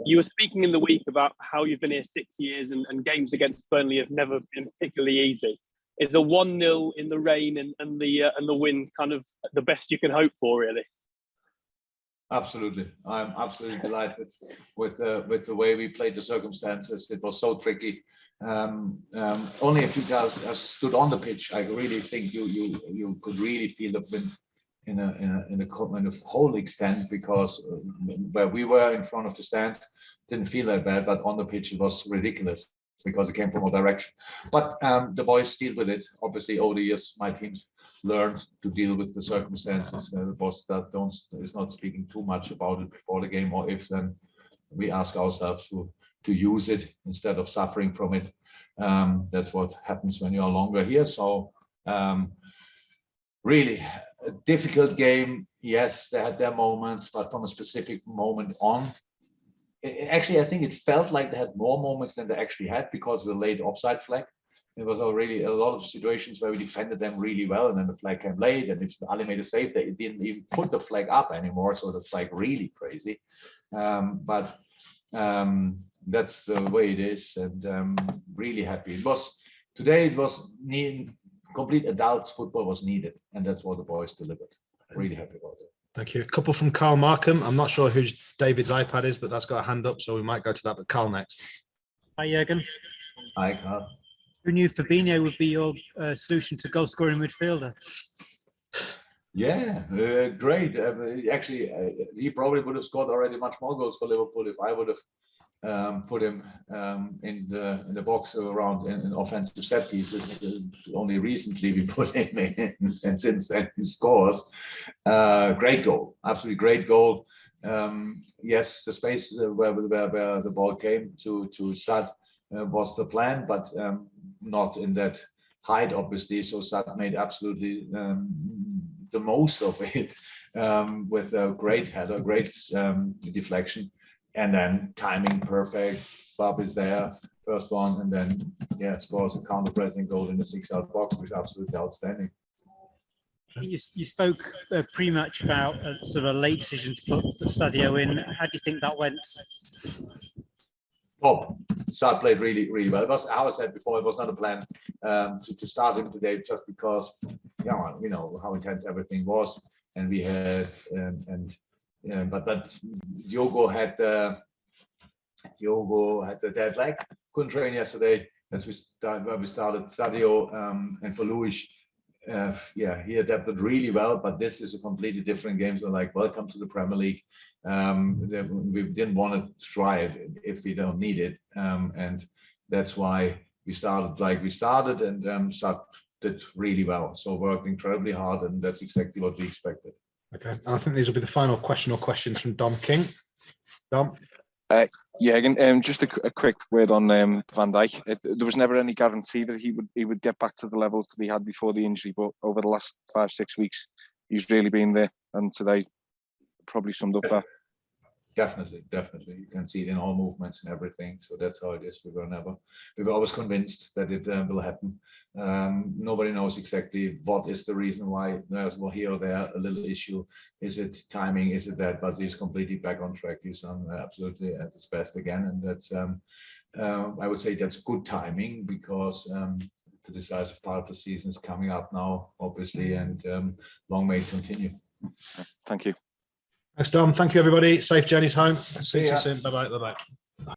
You were speaking in the week about how you've been here 6 years and games against Burnley have never been particularly easy. Is a 1-0 in the rain and the wind kind of the best you can hope for, really? Absolutely. I'm absolutely delighted with the way we played the circumstances. It was so tricky. Only if you guys stood on the pitch, I really think you could really feel the wind in a kind of whole extent, because where we were in front of the stands didn't feel that bad, but on the pitch it was ridiculous because it came from all directions. But the boys deal with it. Obviously, over the years, my team learned to deal with the circumstances. The boss that is not speaking too much about it before the game, or if then we ask ourselves to use it instead of suffering from it. That's what happens when you are longer here. So really a difficult game. Yes, they had their moments, but from a specific moment on, actually, I think it felt like they had more moments than they actually had because of the late offside flag. It was already a lot of situations where we defended them really well, and then the flag came late. And if Ali made a save, they didn't even put the flag up anymore. So that's like really crazy. But that's the way it is, and really happy. Today. It was complete adults football was needed, and that's what the boys delivered. Really happy about it. Thank you. A couple from Carl Markham. I'm not sure who David's iPad is, but that's got a hand up, so we might go to that. But Carl next. Hi, Jürgen. Hi, Carl. Who knew Fabinho would be your solution to goal-scoring midfielder? Yeah, great. Actually, he probably would have scored already much more goals for Liverpool if I would have put him in the box around in offensive set pieces. Only recently we put him in, and since then he scores. Great goal, absolutely great goal. Yes, the space where the ball came to Sad was the plan, but not in that height, obviously. So Sad made absolutely the most of it with a great header, great deflection. And then timing perfect. Bob is there, first one, and then scores a counter-pressing goal in the 6-yard box, which is absolutely outstanding. You spoke pre-match about a sort of a late decision to put Sadio in. How do you think that went? Bob, Sad played really, really well. It was, how I said before, it was not a plan to start him today, just because you know how intense everything was, and we had but Diogo had the dead leg. Couldn't train yesterday. As we started Sadio, and for Luis, he adapted really well. But this is a completely different game. So like, welcome to the Premier League. We didn't want to try it if we don't need it, and that's why we started like we started. And Sad did really well. So worked incredibly hard, and that's exactly what we expected. Okay, and I think these will be the final question or questions from Dom King. Dom? Again, just a quick word on Van Dijk. There was never any guarantee that he would get back to the levels that he had before the injury, but over the last 5-6 weeks, he's really been there, and today probably summed up that. Definitely. You can see it in all movements and everything. So that's how it is. We were always convinced that it will happen. Nobody knows exactly what is the reason why there's here or there a little issue. Is it timing? Is it that? But he's completely back on track. He's absolutely at his best again. And that's, I would say that's good timing, because the decisive part of the season is coming up now, obviously, and long may it continue. Thank you. Thanks, Dom. Thank you, everybody. Safe journeys home. See you soon. Bye-bye. Bye-bye.